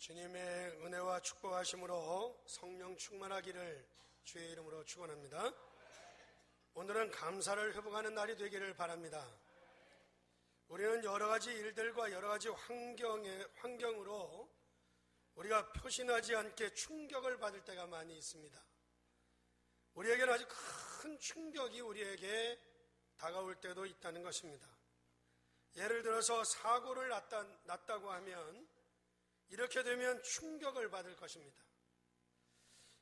주님의 은혜와 축복하심으로 성령 충만하기를 주의 이름으로 축원합니다. 오늘은 감사를 회복하는 날이 되기를 바랍니다. 우리는 여러 가지 일들과 여러 가지 환경으로 우리가 표신하지 않게 충격을 받을 때가 많이 있습니다. 우리에게는 아주 큰 충격이 우리에게 다가올 때도 있다는 것입니다. 예를 들어서 사고를 났다고 하면 이렇게 되면 충격을 받을 것입니다.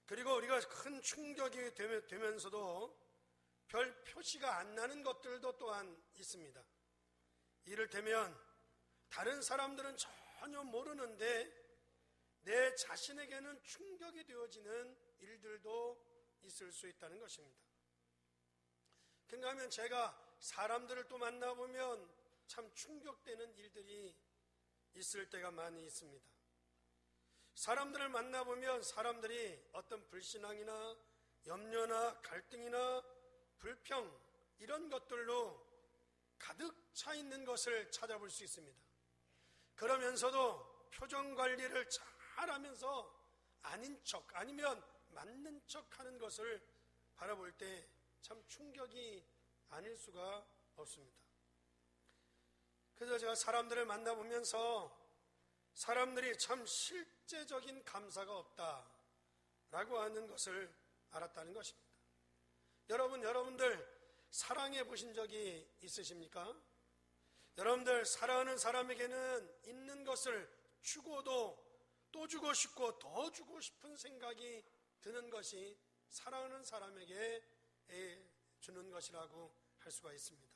그리고 우리가 큰 충격이 되면서도 별 표시가 안 나는 것들도 또한 있습니다. 이를테면 다른 사람들은 전혀 모르는데 내 자신에게는 충격이 되어지는 일들도 있을 수 있다는 것입니다. 그런가 하면 제가 사람들을 또 만나보면 참 충격되는 일들이 있을 때가 많이 있습니다. 사람들을 만나보면 사람들이 어떤 불신앙이나 염려나 갈등이나 불평 이런 것들로 가득 차 있는 것을 찾아볼 수 있습니다. 그러면서도 표정 관리를 잘하면서 아닌 척 아니면 맞는 척 하는 것을 바라볼 때 참 충격이 아닐 수가 없습니다. 그래서 제가 사람들을 만나보면서 사람들이 참 실제적인 감사가 없다라고 하는 것을 알았다는 것입니다. 여러분들 사랑해 보신 적이 있으십니까? 여러분들 사랑하는 사람에게는 있는 것을 주고도 또 주고 싶고 더 주고 싶은 생각이 드는 것이 사랑하는 사람에게 주는 것이라고 할 수가 있습니다.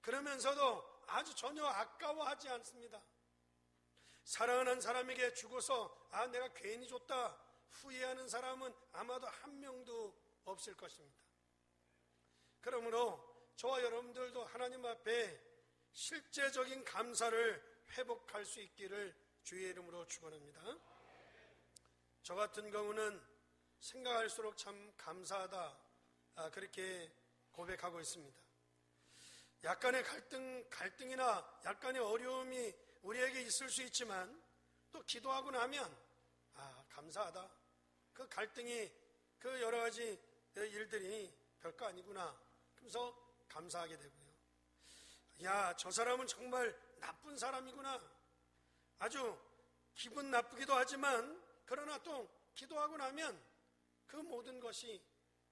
그러면서도 아주 전혀 아까워하지 않습니다. 사랑하는 사람에게 주고서 내가 괜히 줬다 후회하는 사람은 아마도 한 명도 없을 것입니다. 그러므로 저와 여러분들도 하나님 앞에 실제적인 감사를 회복할 수 있기를 주의 이름으로 축원합니다. 저 같은 경우는 생각할수록 참 감사하다 그렇게 고백하고 있습니다. 약간의 갈등이나 약간의 어려움이 우리에게 있을 수 있지만 또 기도하고 나면 감사하다. 그 갈등이 그 여러 가지 일들이 별거 아니구나. 그래서 감사하게 되고요. 저 사람은 정말 나쁜 사람이구나. 아주 기분 나쁘기도 하지만 그러나 또 기도하고 나면 그 모든 것이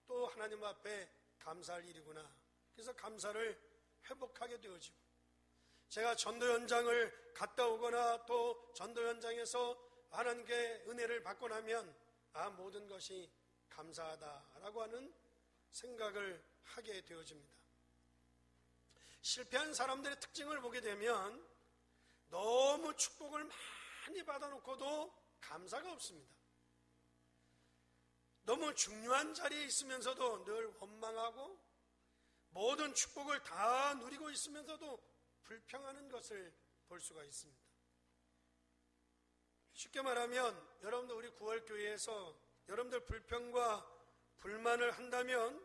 또 하나님 앞에 감사할 일이구나. 그래서 감사를 회복하게 되어지고 제가 전도 현장을 갔다 오거나 또 전도 현장에서 하나님께 은혜를 받고 나면 모든 것이 감사하다라고 하는 생각을 하게 되어집니다. 실패한 사람들의 특징을 보게 되면 너무 축복을 많이 받아놓고도 감사가 없습니다. 너무 중요한 자리에 있으면서도 늘 원망하고 모든 축복을 다 누리고 있으면서도 불평하는 것을 볼 수가 있습니다. 쉽게 말하면 여러분들 우리 구월교회에서 여러분들 불평과 불만을 한다면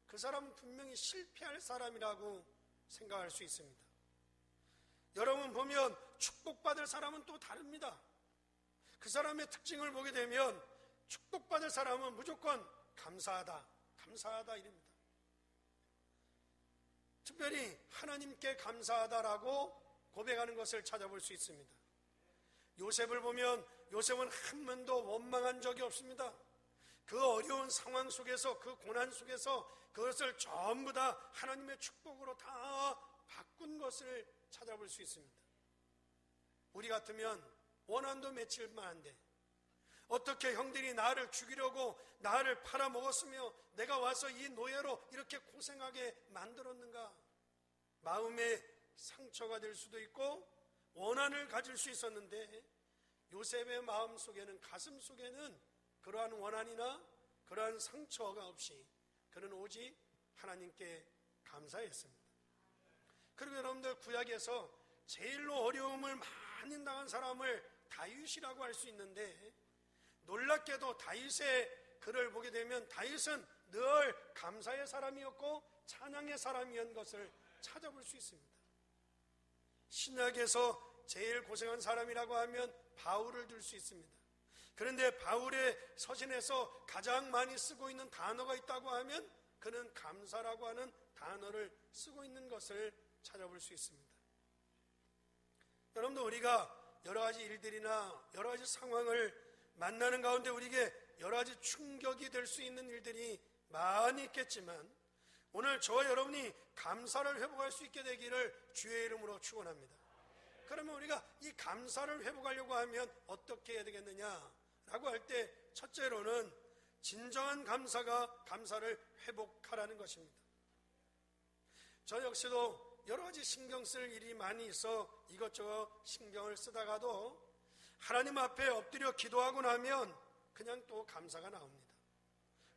그 사람은 분명히 실패할 사람이라고 생각할 수 있습니다. 여러분 보면 축복받을 사람은 또 다릅니다. 그 사람의 특징을 보게 되면 축복받을 사람은 무조건 감사하다 이럽니다. 특별히 하나님께 감사하다라고 고백하는 것을 찾아볼 수 있습니다. 요셉을 보면 요셉은 한 번도 원망한 적이 없습니다. 그 어려운 상황 속에서 그 고난 속에서 그것을 전부 다 하나님의 축복으로 다 바꾼 것을 찾아볼 수 있습니다. 우리 같으면 원한도 며칠만 한데 어떻게 형들이 나를 죽이려고 나를 팔아먹었으며 내가 와서 이 노예로 이렇게 고생하게 만들었는가? 마음의 상처가 될 수도 있고 원한을 가질 수 있었는데 요셉의 마음 속에는 가슴 속에는 그러한 원한이나 그러한 상처가 없이 그는 오직 하나님께 감사했습니다. 그리고 여러분들 구약에서 제일로 어려움을 많이 당한 사람을 다윗이라고 할 수 있는데 놀랍게도 다윗의 글을 보게 되면 다윗은 늘 감사의 사람이었고 찬양의 사람이었던 것을 찾아볼 수 있습니다. 신약에서 제일 고생한 사람이라고 하면 바울을 들 수 있습니다. 그런데 바울의 서신에서 가장 많이 쓰고 있는 단어가 있다고 하면 그는 감사라고 하는 단어를 쓰고 있는 것을 찾아볼 수 있습니다. 여러분도 우리가 여러 가지 일들이나 여러 가지 상황을 만나는 가운데 우리에게 여러 가지 충격이 될 수 있는 일들이 많이 있겠지만 오늘 저와 여러분이 감사를 회복할 수 있게 되기를 주의 이름으로 축원합니다. 그러면 우리가 이 감사를 회복하려고 하면 어떻게 해야 되겠느냐라고 할 때 첫째로는 진정한 감사를 회복하라는 것입니다. 저 역시도 여러 가지 신경 쓸 일이 많이 있어 이것저것 신경을 쓰다가도 하나님 앞에 엎드려 기도하고 나면 그냥 또 감사가 나옵니다.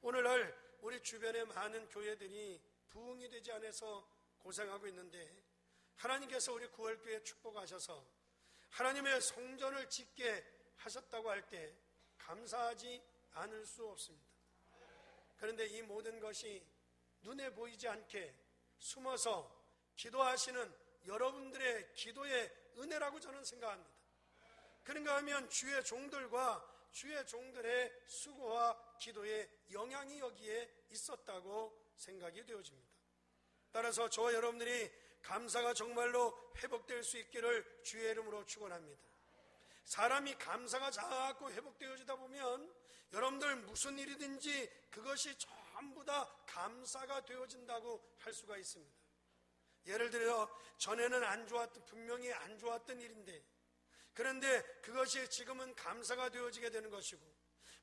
오늘날 우리 주변의 많은 교회들이 부흥이 되지 않아서 고생하고 있는데 하나님께서 우리 구월교회 축복하셔서 하나님의 성전을 짓게 하셨다고 할 때 감사하지 않을 수 없습니다. 그런데 이 모든 것이 눈에 보이지 않게 숨어서 기도하시는 여러분들의 기도의 은혜라고 저는 생각합니다. 그런가 하면 주의 종들과 주의 종들의 수고와 기도의 영향이 여기에 있었다고 생각이 되어집니다. 따라서 저와 여러분들이 감사가 정말로 회복될 수 있기를 주의 이름으로 축원합니다. 사람이 감사가 자꾸 회복되어지다 보면 여러분들 무슨 일이든지 그것이 전부 다 감사가 되어진다고 할 수가 있습니다. 예를 들어 전에는 분명히 안 좋았던 일인데 그런데 그것이 지금은 감사가 되어지게 되는 것이고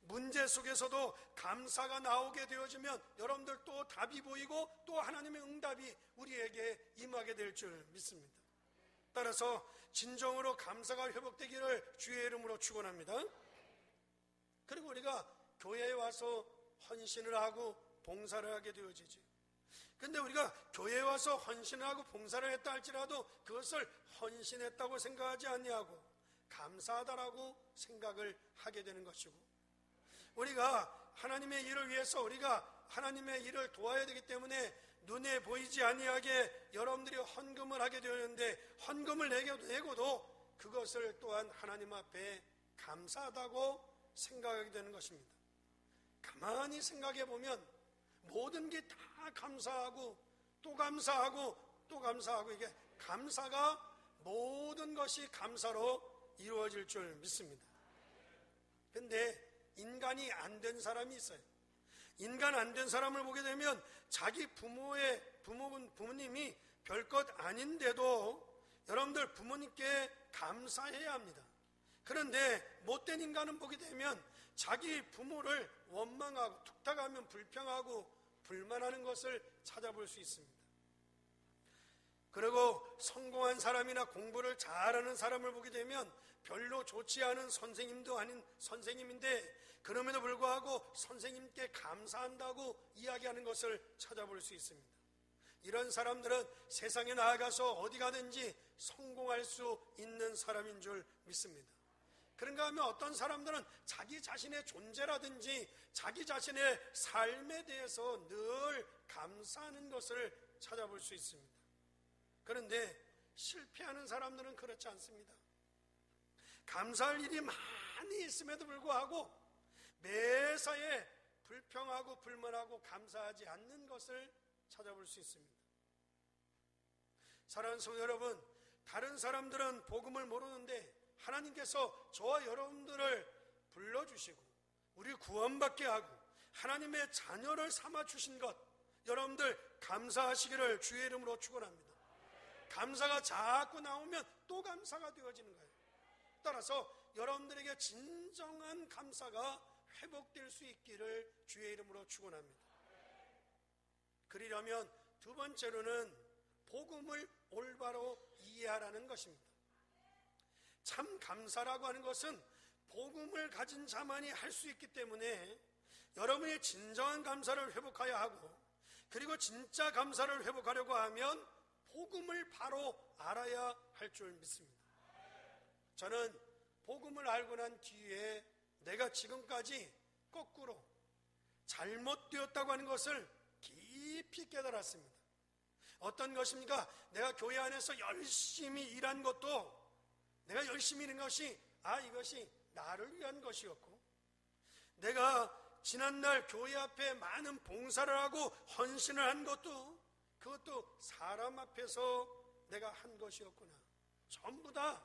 문제 속에서도 감사가 나오게 되어지면 여러분들 또 답이 보이고 또 하나님의 응답이 우리에게 임하게 될 줄 믿습니다. 따라서 진정으로 감사가 회복되기를 주의 이름으로 축원합니다. 그리고 우리가 교회에 와서 헌신을 하고 봉사를 하게 되어지죠. 근데 우리가 교회에 와서 헌신을 하고 봉사를 했다 할지라도 그것을 헌신했다고 생각하지 아니하고 감사하다라고 생각을 하게 되는 것이고 우리가 하나님의 일을 위해서 우리가 하나님의 일을 도와야 되기 때문에 눈에 보이지 아니하게 여러분들이 헌금을 하게 되었는데 헌금을 내고도 그것을 또한 하나님 앞에 감사하다고 생각하게 되는 것입니다. 가만히 생각해 보면 모든 게 다 감사하고 또 감사하고 또 감사하고 이게 감사가 모든 것이 감사로 이루어질 줄 믿습니다. 그런데 인간이 안 된 사람이 있어요. 인간 안 된 사람을 보게 되면 자기 부모님이 별것 아닌데도 여러분들 부모님께 감사해야 합니다. 그런데 못된 인간은 보게 되면 자기 부모를 원망하고 툭탁하면 불평하고 불만하는 것을 찾아볼 수 있습니다. 그리고 성공한 사람이나 공부를 잘하는 사람을 보게 되면 별로 좋지 않은 선생님도 아닌 선생님인데 그럼에도 불구하고 선생님께 감사한다고 이야기하는 것을 찾아볼 수 있습니다. 이런 사람들은 세상에 나아가서 어디 가든지 성공할 수 있는 사람인 줄 믿습니다. 그런가 하면 어떤 사람들은 자기 자신의 존재라든지 자기 자신의 삶에 대해서 늘 감사하는 것을 찾아볼 수 있습니다. 그런데 실패하는 사람들은 그렇지 않습니다. 감사할 일이 많이 있음에도 불구하고 매사에 불평하고 불만하고 감사하지 않는 것을 찾아볼 수 있습니다. 사랑하는 성도 여러분, 다른 사람들은 복음을 모르는데 하나님께서 저와 여러분들을 불러주시고 우리 구원받게 하고 하나님의 자녀를 삼아주신 것 여러분들 감사하시기를 주의 이름으로 축원합니다. 감사가 자꾸 나오면 또 감사가 되어지는 거예요. 따라서 여러분들에게 진정한 감사가 회복될 수 있기를 주의 이름으로 축원합니다. 그러려면 두 번째로는 복음을 올바로 이해하라는 것입니다. 참 감사라고 하는 것은 복음을 가진 자만이 할 수 있기 때문에 여러분이 진정한 감사를 회복해야 하고 그리고 진짜 감사를 회복하려고 하면 복음을 바로 알아야 할 줄 믿습니다. 저는 복음을 알고 난 뒤에 내가 지금까지 거꾸로 잘못되었다고 하는 것을 깊이 깨달았습니다. 어떤 것입니까? 내가 교회 안에서 열심히 일한 것도 내가 열심히 일한 것이 이것이 나를 위한 것이었고, 내가 지난날 교회 앞에 많은 봉사를 하고 헌신을 한 것도, 그것도 사람 앞에서 내가 한 것이었구나. 전부 다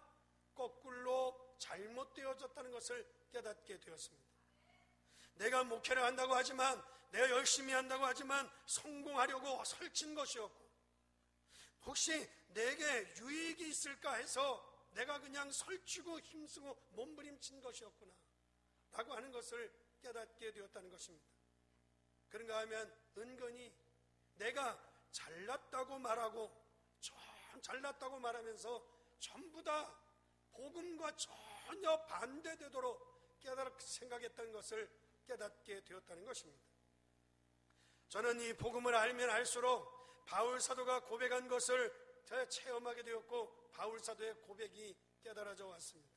거꾸로 잘못되어졌다는 것을 깨닫게 되었습니다. 내가 목회를 한다고 하지만, 내가 열심히 한다고 하지만 성공하려고 설친 것이었고, 혹시 내게 유익이 있을까 해서 내가 그냥 설치고 힘쓰고 몸부림친 것이었구나 라고 하는 것을 깨닫게 되었다는 것입니다. 그런가 하면 은근히 내가 잘났다고 말하고, 잘났다고 말하면서 전부 다 복음과 전혀 반대되도록 생각했던 것을 깨닫게 되었다는 것입니다. 저는 이 복음을 알면 알수록 바울 사도가 고백한 것을 제가 체험하게 되었고, 바울 사도의 고백이 깨달아져 왔습니다.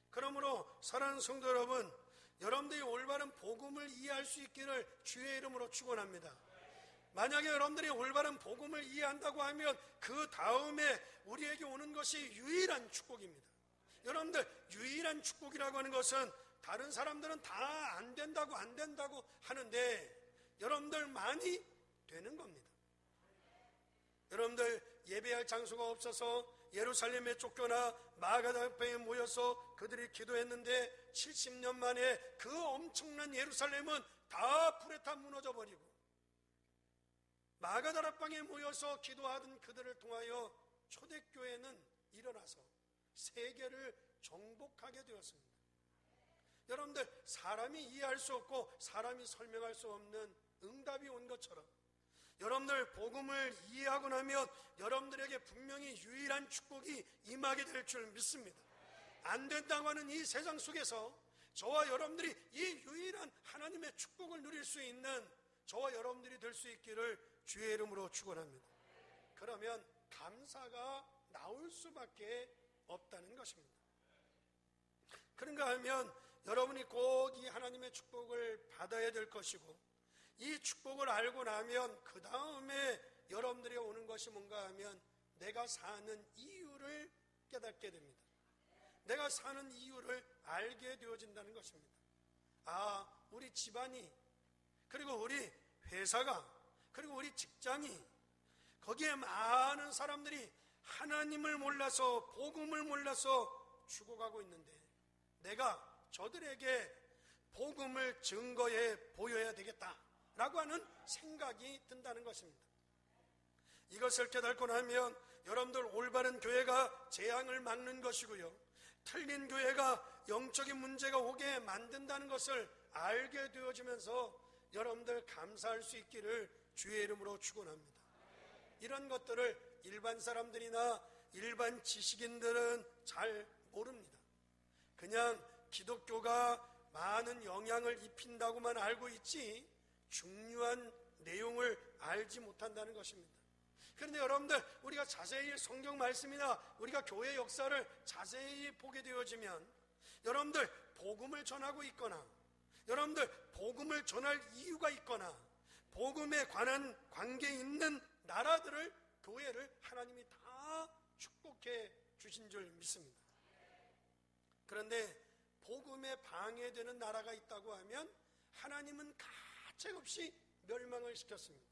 그러므로 사랑하는 성도 여러분, 여러분들이 올바른 복음을 이해할 수 있기를 주의 이름으로 축원합니다. 만약에 여러분들이 올바른 복음을 이해한다고 하면 그 다음에 우리에게 오는 것이 유일한 축복입니다. 여러분들, 유일한 축복이라고 하는 것은 다른 사람들은 다 안 된다고 하는데 여러분들만이 되는 겁니다. 여러분들, 예배할 장소가 없어서 예루살렘에 쫓겨나 마가다락방에 모여서 그들이 기도했는데 70년 만에 그 엄청난 예루살렘은 다 불에 타 무너져 버리고, 마가다락방에 모여서 기도하던 그들을 통하여 초대교회는 일어나서 세계를 정복하게 되었습니다. 여러분들, 사람이 이해할 수 없고 사람이 설명할 수 없는 응답이 온 것처럼 여러분들 복음을 이해하고 나면 여러분들에게 분명히 유일한 축복이 임하게 될 줄 믿습니다. 안 된다고 하는 이 세상 속에서 저와 여러분들이 이 유일한 하나님의 축복을 누릴 수 있는 저와 여러분들이 될 수 있기를 주의 이름으로 축원합니다. 그러면 감사가 나올 수밖에 없다는 것입니다. 그런가 하면 여러분이 꼭 이 하나님의 축복을 받아야 될 것이고, 이 축복을 알고 나면 그 다음에 여러분들이 오는 것이 뭔가 하면 내가 사는 이유를 깨닫게 됩니다. 내가 사는 이유를 알게 되어진다는 것입니다. 우리 집안이, 그리고 우리 회사가, 그리고 우리 직장이, 거기에 많은 사람들이 하나님을 몰라서, 복음을 몰라서 죽어가고 있는데 내가 저들에게 복음을 증거해 보여야 되겠다라고 하는 생각이 든다는 것입니다. 이것을 깨닫고 나면 여러분들, 올바른 교회가 재앙을 막는 것이고요, 틀린 교회가 영적인 문제가 오게 만든다는 것을 알게 되어지면서 여러분들 감사할 수 있기를 주의 이름으로 축원합니다. 이런 것들을 일반 사람들이나 일반 지식인들은 잘 모릅니다. 그냥 기독교가 많은 영향을 입힌다고만 알고 있지 중요한 내용을 알지 못한다는 것입니다. 그런데 여러분들, 우리가 자세히 성경 말씀이나 우리가 교회 역사를 자세히 보게 되어지면 여러분들, 복음을 전하고 있거나, 여러분들 복음을 전할 이유가 있거나, 복음에 관한 관계에 있는 나라들을, 교회를 하나님이 다 축복해 주신 줄 믿습니다. 그런데 복음에 방해되는 나라가 있다고 하면 하나님은 가차없이 멸망을 시켰습니다.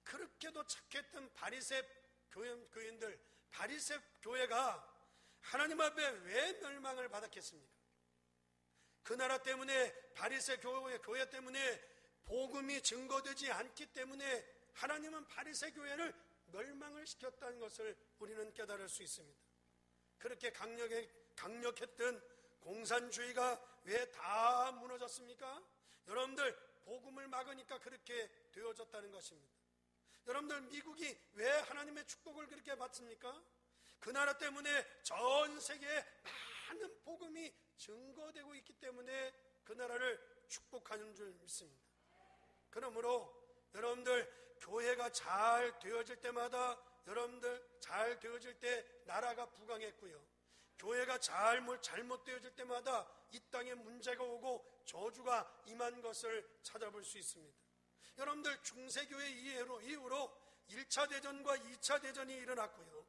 그렇게도 착했던 바리새 교인들, 바리새 교회가 하나님 앞에 왜 멸망을 받았겠습니까? 그 나라 때문에, 바리새 교회 때문에 복음이 증거되지 않기 때문에 하나님은 바리새 교회를 멸망을 시켰다는 것을 우리는 깨달을 수 있습니다. 그렇게 강력했던 공산주의가 왜 다 무너졌습니까? 여러분들, 복음을 막으니까 그렇게 되어졌다는 것입니다. 여러분들, 미국이 왜 하나님의 축복을 그렇게 받습니까? 그 나라 때문에 전 세계에 많은 복음이 증거되고 있기 때문에 그 나라를 축복하는 줄 믿습니다. 그러므로 여러분들, 교회가 잘 되어질 때마다, 여러분들 잘 되어질 때 나라가 부강했고요, 교회가 잘못되어질 때마다 이 땅에 문제가 오고 저주가 임한 것을 찾아볼 수 있습니다. 여러분들, 중세교회 이후로 1차 대전과 2차 대전이 일어났고요,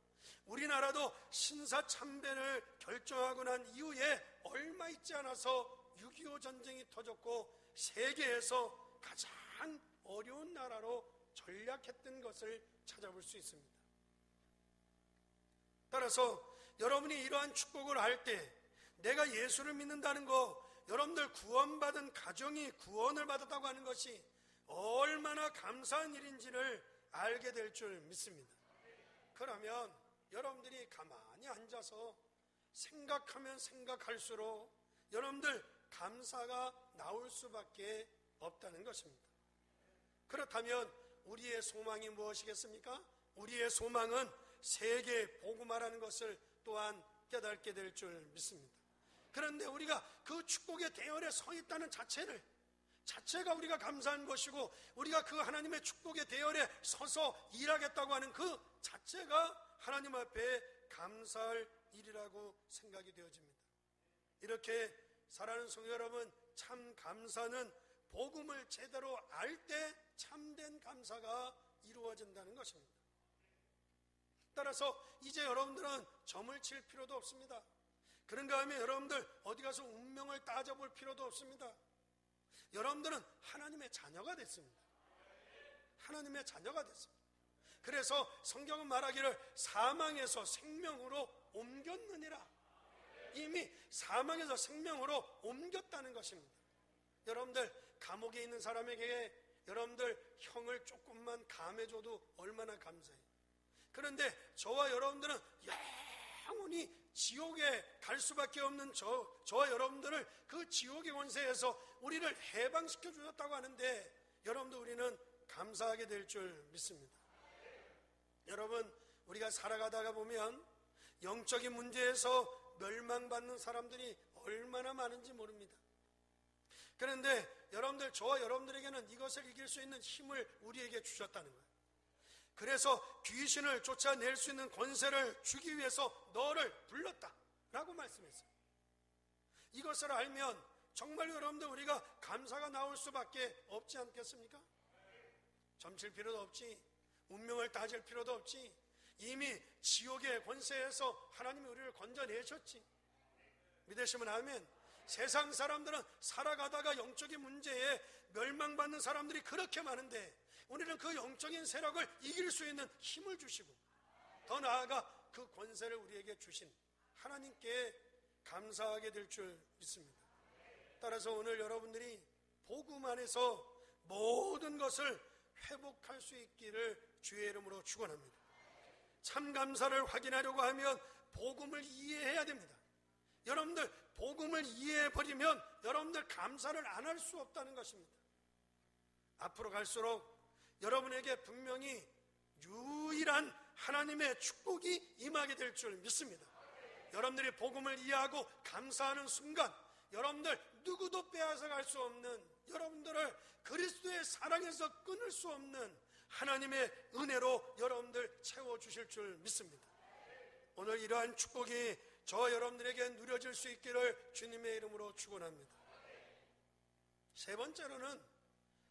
우리나라도 신사참배를 결정하고 난 이후에 얼마 있지 않아서 6.25 전쟁이 터졌고 세계에서 가장 어려운 나라로 전락했던 것을 찾아볼 수 있습니다. 따라서 여러분이 이러한 축복을 할 때 내가 예수를 믿는다는 거, 여러분들 구원받은 가정이 구원을 받았다고 하는 것이 얼마나 감사한 일인지를 알게 될 줄 믿습니다. 그러면 여러분들이 가만히 앉아서 생각하면 생각할수록 여러분들 감사가 나올 수밖에 없다는 것입니다. 그렇다면 우리의 소망이 무엇이겠습니까? 우리의 소망은 세계 복음화라는 것을 또한 깨닫게 될 줄 믿습니다. 그런데 우리가 그 축복의 대열에 서 있다는 자체가 우리가 감사한 것이고, 우리가 그 하나님의 축복의 대열에 서서 일하겠다고 하는 그 자체가 하나님 앞에 감사할 일이라고 생각이 되어집니다. 이렇게 사랑하는 성도 여러분, 참 감사는 복음을 제대로 알 때 참된 감사가 이루어진다는 것입니다. 따라서 이제 여러분들은 점을 칠 필요도 없습니다. 그런가 하면 여러분들 어디 가서 운명을 따져볼 필요도 없습니다. 여러분들은 하나님의 자녀가 됐습니다. 하나님의 자녀가 됐습니다. 그래서 성경은 말하기를 사망에서 생명으로 옮겼느니라. 이미 사망에서 생명으로 옮겼다는 것입니다. 여러분들 감옥에 있는 사람에게 여러분들 형을 조금만 감해줘도 얼마나 감사해요. 그런데 저와 여러분들은 영원히 지옥에 갈 수밖에 없는 저와 여러분들을 그 지옥의 권세에서 우리를 해방시켜 주셨다고 하는데, 여러분들 우리는 감사하게 될 줄 믿습니다. 여러분, 우리가 살아가다가 보면 영적인 문제에서 멸망받는 사람들이 얼마나 많은지 모릅니다. 그런데 여러분들, 저와 여러분들에게는 이것을 이길 수 있는 힘을 우리에게 주셨다는 거예요. 그래서 귀신을 쫓아낼 수 있는 권세를 주기 위해서 너를 불렀다라고 말씀했어요. 이것을 알면 정말 여러분들 우리가 감사가 나올 수밖에 없지 않겠습니까? 점칠 필요도 없지, 운명을 따질 필요도 없지, 이미 지옥의 권세에서 하나님이 우리를 건져내셨지. 믿으시면 아멘. 세상 사람들은 살아가다가 영적인 문제에 멸망받는 사람들이 그렇게 많은데, 우리는 그 영적인 세력을 이길 수 있는 힘을 주시고, 더 나아가 그 권세를 우리에게 주신 하나님께 감사하게 될 줄 믿습니다. 따라서 오늘 여러분들이 복음 안에서 모든 것을 회복할 수 있기를 주의 이름으로 축원합니다. 참 감사를 확인하려고 하면 복음을 이해해야 됩니다. 여러분들 복음을 이해해버리면 여러분들 감사를 안 할 수 없다는 것입니다. 앞으로 갈수록 여러분에게 분명히 유일한 하나님의 축복이 임하게 될 줄 믿습니다. 여러분들이 복음을 이해하고 감사하는 순간, 여러분들 누구도 빼앗아갈 수 없는, 여러분들을 그리스도의 사랑에서 끊을 수 없는 하나님의 은혜로 여러분들 채워주실 줄 믿습니다. 오늘 이러한 축복이 저와 여러분들에게 누려질 수 있기를 주님의 이름으로 축원합니다. 세 번째로는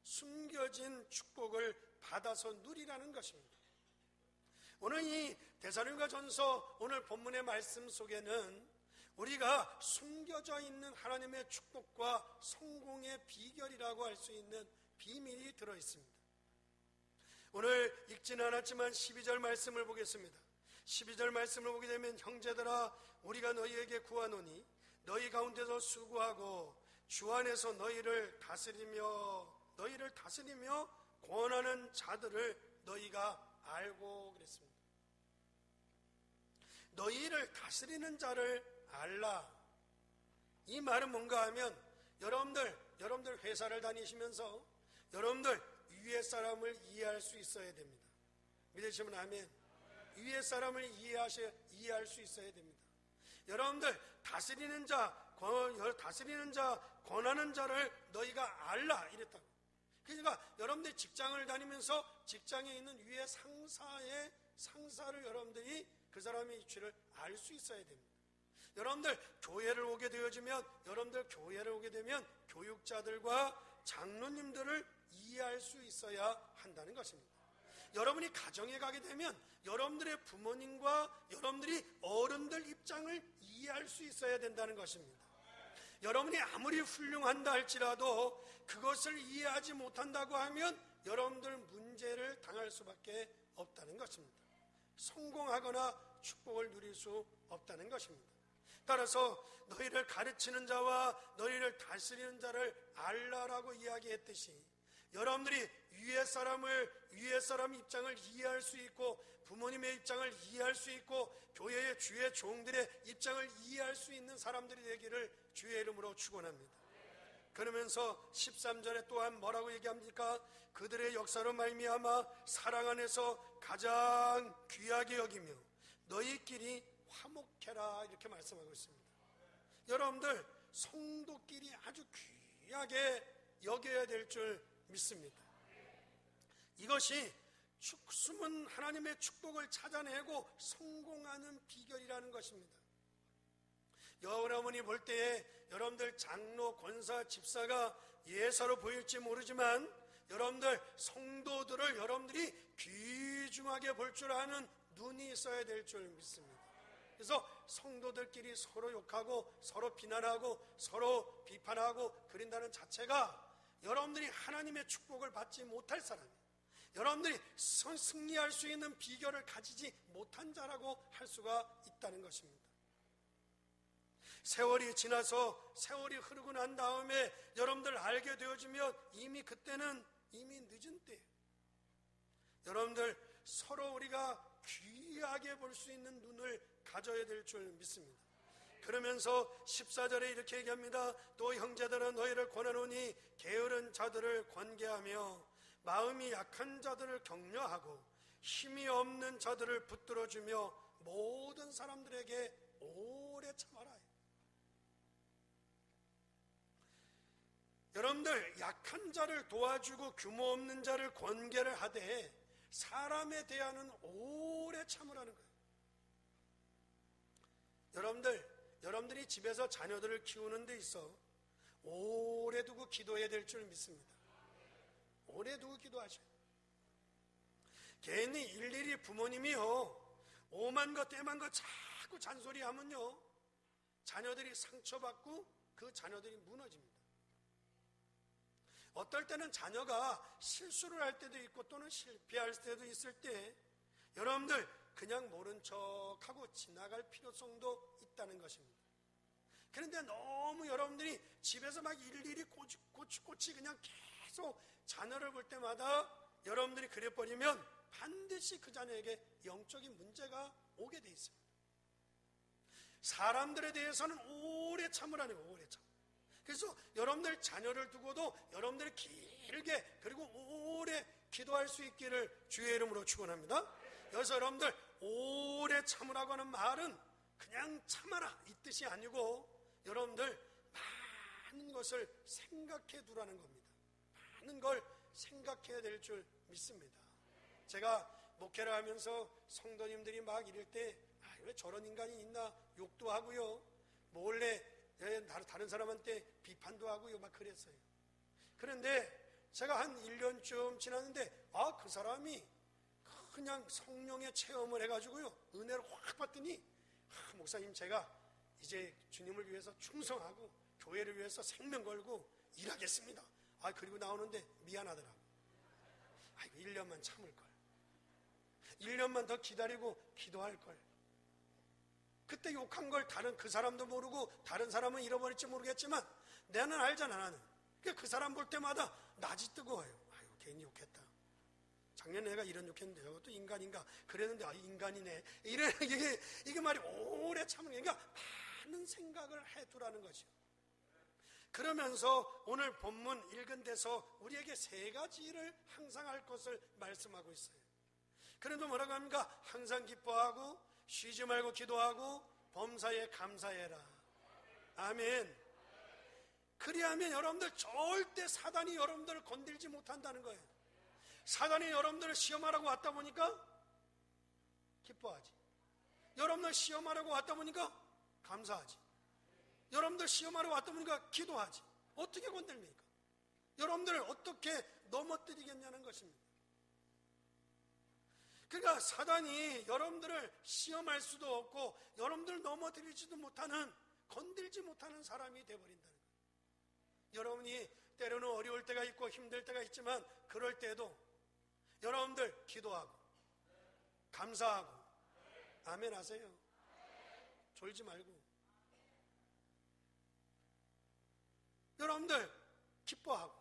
숨겨진 축복을 받아서 누리라는 것입니다. 오늘 이 데살로니가전서 오늘 본문의 말씀 속에는 우리가 숨겨져 있는 하나님의 축복과 성공의 비결이라고 할 수 있는 비밀이 들어있습니다. 오늘 읽지는 않았지만 12절 말씀을 보겠습니다. 12절 말씀을 보게 되면, 형제들아 우리가 너희에게 구하노니 너희 가운데서 수고하고 주 안에서 너희를 다스리며 권하는 자들을 너희가 알고 그랬습니다. 너희를 다스리는 자를 알라. 이 말은 뭔가 하면, 여러분들 회사를 다니시면서 여러분들 위에 사람을 이해할 수 있어야 됩니다. 믿으시면 아멘. 위에 사람을 이해할 수 있어야 됩니다. 여러분들 다스리는 자, 권하는 자를 너희가 알라 이랬다고. 그러니까 여러분들이 직장을 다니면서 직장에 있는 위에 상사를 여러분들이 그 사람의 이치를 알 수 있어야 됩니다. 여러분들 교회를 오게 되면 교육자들과 장로님들을 이해할 수 있어야 한다는 것입니다. 여러분이 가정에 가게 되면 여러분들의 부모님과 여러분들이 어른들 입장을 이해할 수 있어야 된다는 것입니다. 여러분이 아무리 훌륭한다 할지라도 그것을 이해하지 못한다고 하면 여러분들 문제를 당할 수밖에 없다는 것입니다. 성공하거나 축복을 누릴 수 없다는 것입니다. 따라서 너희를 가르치는 자와 너희를 다스리는 자를 알라라고 이야기했듯이 여러분들이 위에 사람 입장을 이해할 수 있고 부모님의 입장을 이해할 수 있고 교회의 주의 종들의 입장을 이해할 수 있는 사람들이 되기를 주의 이름으로 축원합니다. 그러면서 13절에 또한 뭐라고 얘기합니까? 그들의 역사로 말미암아 사랑 안에서 가장 귀하게 여기며 너희끼리 화목해라 이렇게 말씀하고 있습니다. 여러분들 성도끼리 아주 귀하게 여겨야 될 줄 믿습니다. 이것이 숨은 하나님의 축복을 찾아내고 성공하는 비결이라는 것입니다. 여러분이 볼 때에 여러분들 장로, 권사, 집사가 예사로 보일지 모르지만 여러분들 성도들을 여러분들이 귀중하게 볼 줄 아는 눈이 있어야 될 줄 믿습니다. 그래서 성도들끼리 서로 욕하고 서로 비난하고 서로 비판하고 그린다는 자체가 여러분들이 하나님의 축복을 받지 못할 사람, 여러분들이 승리할 수 있는 비결을 가지지 못한 자라고 할 수가 있다는 것입니다. 세월이 지나서 세월이 흐르고 난 다음에 여러분들 알게 되어지면 이미 그때는 이미 늦은 때예요. 여러분들 서로 우리가 귀하게 볼 수 있는 눈을 가져야 될 줄 믿습니다. 그러면서 14절에 이렇게 얘기합니다. 또 형제들은 너희를 권하노니 게으른 자들을 권계하며 마음이 약한 자들을 격려하고 힘이 없는 자들을 붙들어주며 모든 사람들에게 오래 참아라. 여러분들 약한 자를 도와주고 규모 없는 자를 권계를 하되 사람에 대하는 오래 참으라는 거예요. 여러분들이 집에서 자녀들을 키우는 데 있어 오래 두고 기도해야 될 줄 믿습니다. 오래 두고 기도하셔요. 괜히 일일이 부모님이요 오만 것 떼만 것 자꾸 잔소리하면요 자녀들이 상처받고 그 자녀들이 무너집니다. 어떨 때는 자녀가 실수를 할 때도 있고 또는 실패할 때도 있을 때 여러분들 그냥 모른 척하고 지나갈 필요성도 있다는 것입니다. 그런데 너무 여러분들이 집에서 막 일일이 꼬치 그냥 계속 자녀를 볼 때마다 여러분들이 그래버리면 반드시 그 자녀에게 영적인 문제가 오게 돼 있습니다. 사람들에 대해서는 오래 참으라는 거예요. 오래 참. 그래서 여러분들 자녀를 두고도 여러분들이 길게 그리고 오래 기도할 수 있기를 주의 이름으로 축원합니다. 여기서 여러분들 오래 참으라고 하는 말은 그냥 참아라 이 뜻이 아니고 여러분들 많은 것을 생각해 두라는 겁니다. 많은 걸 생각해야 될 줄 믿습니다. 제가 목회를 하면서 성도님들이 막 이럴 때 왜 저런 인간이 있나 욕도 하고요 몰래 다른 사람한테 비판도 하고요 막 그랬어요. 그런데 제가 한 1년쯤 지났는데 그 사람이 그냥 성령의 체험을 해가지고요 은혜를 확 받더니 목사님 제가 이제 주님을 위해서 충성하고 교회를 위해서 생명 걸고 일하겠습니다. 그리고 나오는데 미안하더라고. 1년만 참을걸. 1년만 더 기다리고 기도할걸. 그때 욕한 걸 다른 그 사람도 모르고 다른 사람은 잃어버릴지 모르겠지만 나는 알잖아. 나는 그 사람 볼 때마다 낯이 뜨거워요. 괜히 욕했다. 작년에 내가 이런 욕했는데 저것도 인간인가 그랬는데 인간이네. 이게 말이 오래 참는 그러니까 많은 생각을 해두라는 거죠. 그러면서 오늘 본문 읽은 데서 우리에게 세 가지를 항상 할 것을 말씀하고 있어요. 그래도 뭐라고 합니까? 항상 기뻐하고 쉬지 말고 기도하고 범사에 감사해라. 아멘. 그리하면 여러분들 절대 사단이 여러분들을 건들지 못한다는 거예요. 사단이 여러분들을 시험하라고 왔다 보니까 기뻐하지. 여러분들 시험하라고 왔다 보니까 감사하지. 여러분들 시험하러 왔다 보니까 기도하지. 어떻게 건들입니까? 여러분들을 어떻게 넘어뜨리겠냐는 것입니다. 그러니까 사단이 여러분들을 시험할 수도 없고 여러분들 넘어뜨리지도 못하는, 건들지 못하는 사람이 되어버린다는 거예요. 여러분이 때로는 어려울 때가 있고 힘들 때가 있지만 그럴 때도 여러분들 기도하고 감사하고 아멘 하세요. 졸지 말고 여러분들 기뻐하고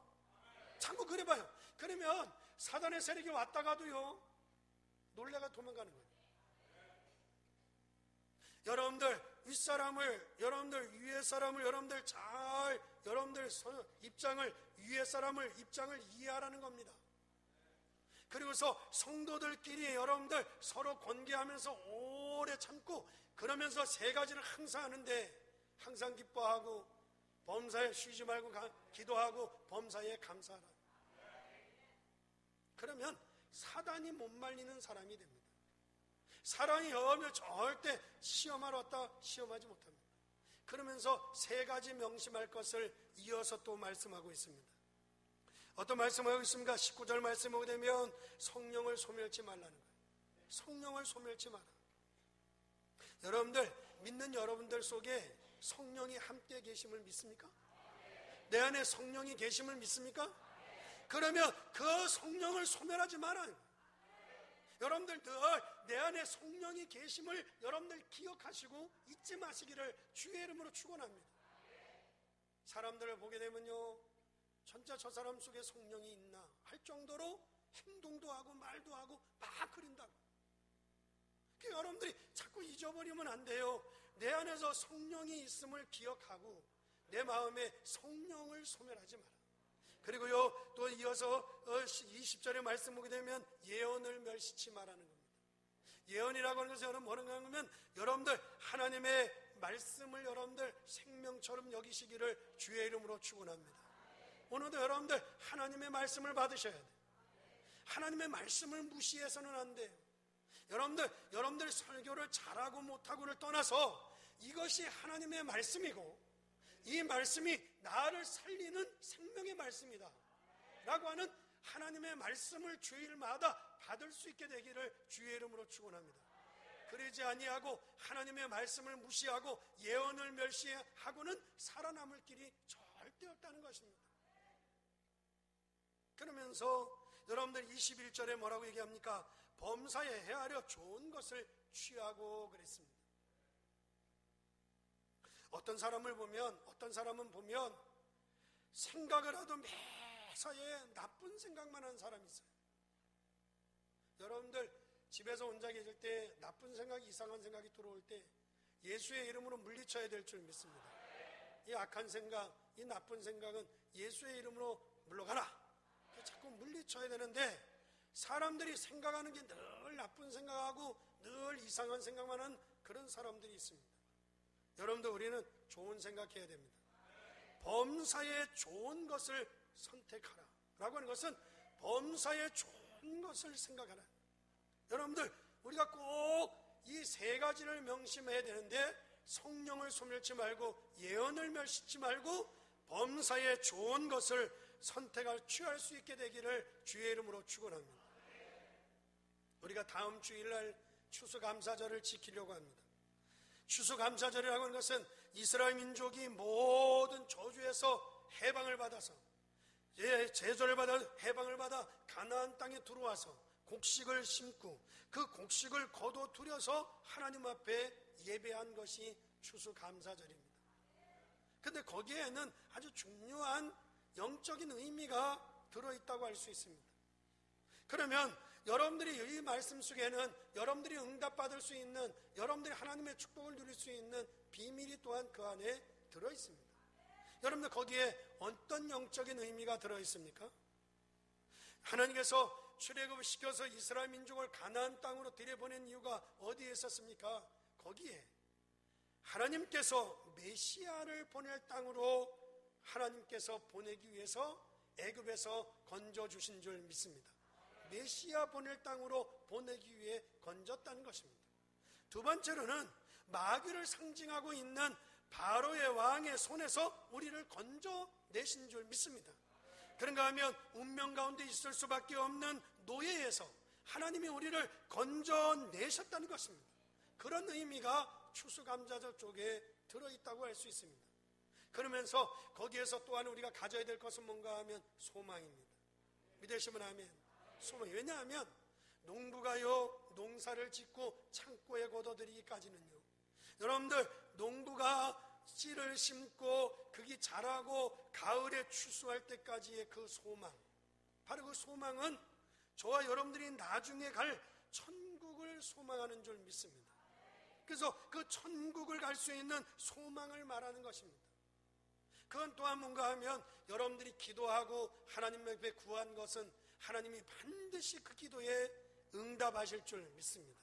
자꾸 그래봐요. 그러면 사단의 세력이 왔다가도요 놀래가 도망가는 거예요. 여러분들 윗사람을, 여러분들 위에 사람을, 여러분들 잘, 여러분들 입장을, 위에 사람을 입장을 이해하라는 겁니다. 그리고서 성도들끼리 여러분들 서로 권계하면서 오래 참고 그러면서 세 가지를 항상 하는데, 항상 기뻐하고 범사에 쉬지 말고 기도하고 범사에 감사하라. 그러면 사단이 못 말리는 사람이 됩니다. 사랑이 여하면 절대 시험하러 왔다 시험하지 못합니다. 그러면서 세 가지 명심할 것을 이어서 또 말씀하고 있습니다. 어떤 말씀하고 있습니까? 19절 말씀 보게 되면 성령을 소멸치 말라는 거예요. 성령을 소멸치 마라. 여러분들, 믿는 여러분들 속에 성령이 함께 계심을 믿습니까? 내 안에 성령이 계심을 믿습니까? 그러면 그 성령을 소멸하지 말아요. 여러분들 늘 내 안에 성령이 계심을 여러분들 기억하시고 잊지 마시기를 주의 이름으로 축원합니다. 사람들을 보게 되면요, 진짜 저 사람 속에 성령이 있나 할 정도로 행동도 하고 말도 하고 막 그린다고. 그러니까 여러분들이 자꾸 잊어버리면 안 돼요. 내 안에서 성령이 있음을 기억하고 내 마음에 성령을 소멸하지 마라. 그리고요 또 이어서 20절의 말씀 보게 되면 예언을 멸시치 말라는 겁니다. 예언이라고 하는 것은 뭐는가 하면 여러분들 하나님의 말씀을 여러분들 생명처럼 여기시기를 주의 이름으로 축원합니다. 오늘도 여러분들 하나님의 말씀을 받으셔야 돼요. 하나님의 말씀을 무시해서는 안 돼요. 여러분들 설교를 잘하고 못하고를 떠나서 이것이 하나님의 말씀이고 이 말씀이 나를 살리는 생명의 말씀이다 라고 하는 하나님의 말씀을 주일마다 받을 수 있게 되기를 주의 이름으로 축원합니다. 그러지 아니하고 하나님의 말씀을 무시하고 예언을 멸시하고는 살아남을 길이 절대 없다는 것입니다. 그러면서 여러분들 21절에 뭐라고 얘기합니까? 범사에 헤아려 좋은 것을 취하고 그랬습니다. 어떤 사람은 보면 생각을 하도 매사에 나쁜 생각만 하는 사람이 있어요. 여러분들 집에서 혼자 계실 때 나쁜 생각이, 이상한 생각이 들어올 때 예수의 이름으로 물리쳐야 될 줄 믿습니다. 이 악한 생각, 이 나쁜 생각은 예수의 이름으로 물러가라. 자꾸 물리쳐야 되는데 사람들이 생각하는 게 늘 나쁜 생각하고 늘 이상한 생각만 하는 그런 사람들이 있습니다. 여러분들 우리는 좋은 생각해야 됩니다. 범사에 좋은 것을 선택하라 라고 하는 것은 범사에 좋은 것을 생각하라. 여러분들 우리가 꼭 이 세 가지를 명심해야 되는데 성령을 소멸치 말고 예언을 멸시치 말고 범사에 좋은 것을 취할 수 있게 되기를 주의 이름으로 축원합니다. 우리가 다음 주일날 추수감사절을 지키려고 합니다. 추수감사절이라고 하는 것은 이스라엘 민족이 모든 저주에서 해방을 받아서 제조를 받아 해방을 받아 가나안 땅에 들어와서 곡식을 심고 그 곡식을 거둬들여서 하나님 앞에 예배한 것이 추수감사절입니다. 그런데 거기에는 아주 중요한 영적인 의미가 들어있다고 할 수 있습니다. 그러면 여러분들이 이 말씀 속에는 여러분들이 응답받을 수 있는, 여러분들이 하나님의 축복을 누릴 수 있는 비밀이 또한 그 안에 들어있습니다. 여러분들 거기에 어떤 영적인 의미가 들어있습니까? 하나님께서 출애굽을 시켜서 이스라엘 민족을 가나안 땅으로 들여보낸 이유가 어디에 있었습니까? 거기에 하나님께서 메시아를 보낼 땅으로 하나님께서 보내기 위해서 애굽에서 건져주신 줄 믿습니다. 메시아 보낼 땅으로 보내기 위해 건졌다는 것입니다. 두 번째로는 마귀를 상징하고 있는 바로의 왕의 손에서 우리를 건져내신 줄 믿습니다. 그런가 하면 운명 가운데 있을 수밖에 없는 노예에서 하나님이 우리를 건져내셨다는 것입니다. 그런 의미가 추수감사절 쪽에 들어있다고 할 수 있습니다. 그러면서 거기에서 또한 우리가 가져야 될 것은 뭔가 하면 소망입니다. 믿으시면 아멘. 소망. 왜냐하면 농부가요, 농사를 짓고 창고에 걷어들이기까지는요, 여러분들 농부가 씨를 심고 그게 자라고 가을에 추수할 때까지의 그 소망, 바로 그 소망은 저와 여러분들이 나중에 갈 천국을 소망하는 줄 믿습니다. 그래서 그 천국을 갈 수 있는 소망을 말하는 것입니다. 그건 또한 뭔가 하면 여러분들이 기도하고 하나님 앞에 구한 것은 하나님이 반드시 그 기도에 응답하실 줄 믿습니다.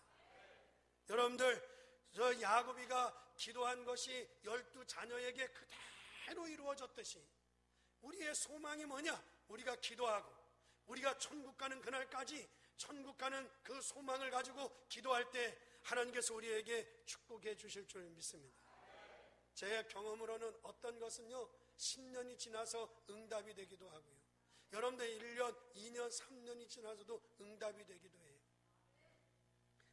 여러분들, 저 야곱이가 기도한 것이 12자녀에게 그대로 이루어졌듯이 우리의 소망이 뭐냐? 우리가 기도하고 우리가 천국 가는 그날까지 천국 가는 그 소망을 가지고 기도할 때 하나님께서 우리에게 축복해 주실 줄 믿습니다. 제 경험으로는 어떤 것은요, 10년이 지나서 응답이 되기도 하고요, 여러분들 1년, 2년, 3년이 지나서도 응답이 되기도 해요.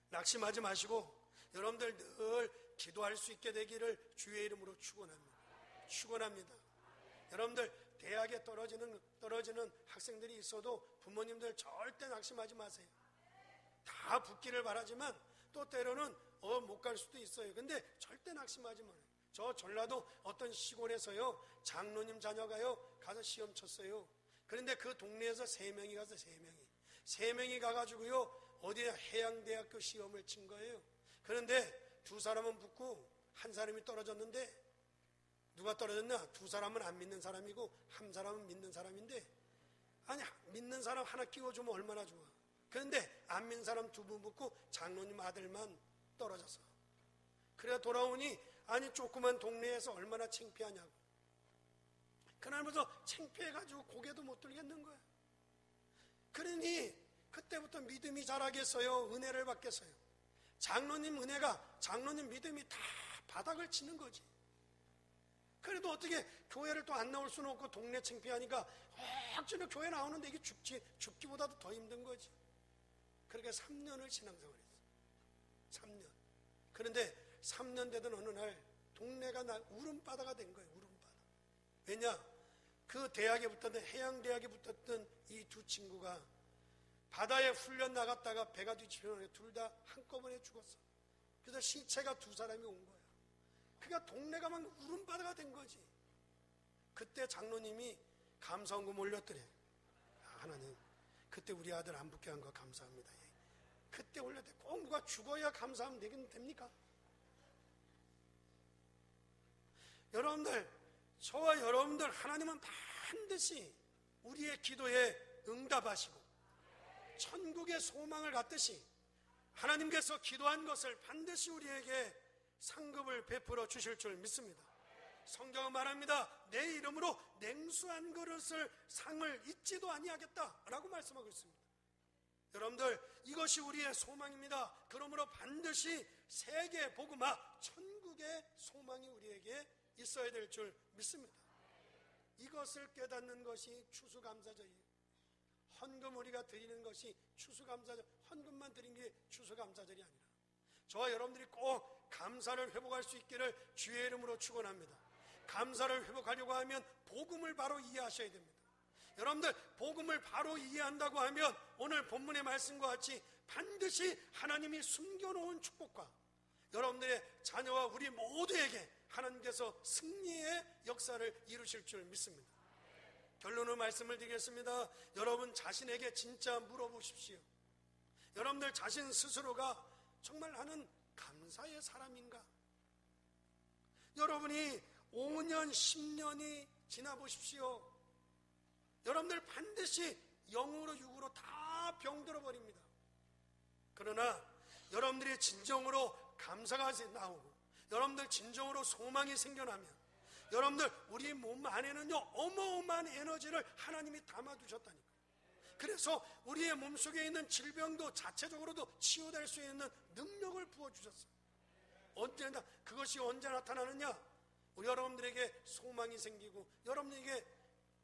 낙심하지 마시고 여러분들 늘 기도할 수 있게 되기를 주의 이름으로 축원합니다. 여러분들 대학에 떨어지는 학생들이 있어도 부모님들 절대 낙심하지 마세요. 다 붙기를 바라지만 또 때로는 못 갈 수도 있어요. 근데 절대 낙심하지 마세요. 저 전라도 어떤 시골에서요, 장로님 자녀가요 가서 시험 쳤어요. 그런데 그 동네에서 3명이 가서 3명이 가가지고요 어디에 해양대학교 시험을 친 거예요. 그런데 2사람은 붙고 1사람이 떨어졌는데, 누가 떨어졌냐? 2사람은 안 믿는 사람이고 1사람은 믿는 사람인데, 아니 믿는 사람 하나 끼워주면 얼마나 좋아. 그런데 안 믿는 사람 2분 붙고 장로님 아들만 떨어졌어. 그래 돌아오니 아니 조그만 동네에서 얼마나 창피하냐고. 그날부터 창피해가지고 고개도 못 들겠는 거야. 그러니 그때부터 믿음이 자라겠어요? 은혜를 받겠어요? 장로님 믿음이 다 바닥을 치는 거지. 그래도 어떻게 교회를 또 안 나올 수는 없고 동네 창피하니까 억지로 교회 나오는데 이게 죽기보다도 더 힘든 거지. 그렇게 3년을 신앙생활 했어. 3년. 그런데 3년 되던 어느 날 동네가 울음바다가 된 거예요. 울음바다. 왜냐? 그 대학에 붙었던, 해양대학에 붙었던 이 2 친구가 바다에 훈련 나갔다가 배가 뒤집혀서 둘 다 한꺼번에 죽었어. 그래서 시체가 2사람이 온 거야. 그러니까 동네가 막 울음바다가 된 거지. 그때 장로님이 감사원금 올렸더래. 하나님, 그때 우리 아들 안 붙게 한 거 감사합니다. 그때 올렸대. 꼭 누가 죽어야 감사하면 됩니까? 여러분들, 저와 여러분들, 하나님은 반드시 우리의 기도에 응답하시고 천국의 소망을 갖듯이 하나님께서 기도한 것을 반드시 우리에게 상급을 베풀어 주실 줄 믿습니다. 성경은 말합니다. 내 이름으로 냉수한 그릇을 상을 잊지도 아니하겠다라고 말씀하고 있습니다. 여러분들, 이것이 우리의 소망입니다. 그러므로 반드시 세계 복음화 천국의 소망이 우리에게 있어야 될 줄 믿습니다. 이것을 깨닫는 것이 추수감사절이에요. 헌금 우리가 드리는 것이 추수감사절, 헌금만 드린 게 추수감사절이 아니라 저와 여러분들이 꼭 감사를 회복할 수 있기를 주의 이름으로 축원합니다. 감사를 회복하려고 하면 복음을 바로 이해하셔야 됩니다. 여러분들, 복음을 바로 이해한다고 하면 오늘 본문의 말씀과 같이 반드시 하나님이 숨겨놓은 축복과 여러분들의 자녀와 우리 모두에게 하나님께서 승리의 역사를 이루실 줄 믿습니다. 결론으로 말씀을 드리겠습니다. 여러분 자신에게 진짜 물어보십시오. 여러분들 자신 스스로가 정말 나는 감사의 사람인가? 여러분이 5년, 10년이 지나보십시오. 여러분들 반드시 영으로 육으로 다 병들어 버립니다. 그러나 여러분들이 진정으로 감사가 나오고 여러분들 진정으로 소망이 생겨나면 여러분들 우리 몸 안에는요 어마어마한 에너지를 하나님이 담아두셨다니까. 그래서 우리의 몸속에 있는 질병도 자체적으로도 치유될 수 있는 능력을 부어주셨어요. 언제나 그것이 언제 나타나느냐? 우리 여러분들에게 소망이 생기고 여러분에게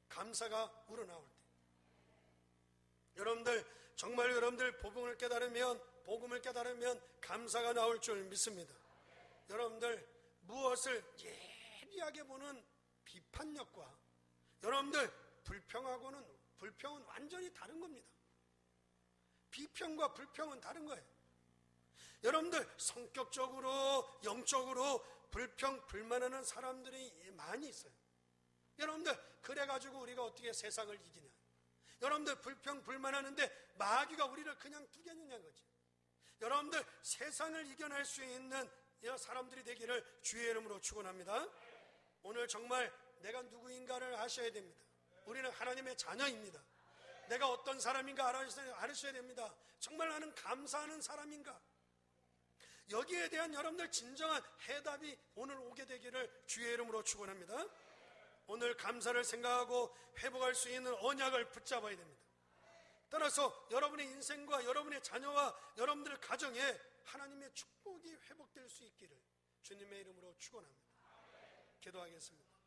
감사가 우러나올 때. 여러분들 정말 여러분들 복음을 깨달으면 감사가 나올 줄 믿습니다. 여러분들 무엇을 예리하게 보는 비판력과 여러분들 불평은 완전히 다른 겁니다. 비평과 불평은 다른 거예요. 여러분들 성격적으로 영적으로 불평불만하는 사람들이 많이 있어요. 여러분들 그래가지고 우리가 어떻게 세상을 이기냐. 여러분들 불평불만하는데 마귀가 우리를 그냥 두겠느냐는 거지. 여러분들 세상을 이겨낼 수 있는 사람들이 되기를 주의 이름으로 축원합니다. 오늘 정말 내가 누구인가를 아셔야 됩니다. 우리는 하나님의 자녀입니다. 내가 어떤 사람인가 알으셔야 됩니다. 정말 나는 감사하는 사람인가? 여기에 대한 여러분들 진정한 해답이 오늘 오게 되기를 주의 이름으로 축원합니다. 오늘 감사를 생각하고 회복할 수 있는 언약을 붙잡아야 됩니다. 따라서 여러분의 인생과 여러분의 자녀와 여러분들 가정에 하나님의 축복이 회복될 수 있기를 주님의 이름으로 축원합니다. 기도하겠습니다.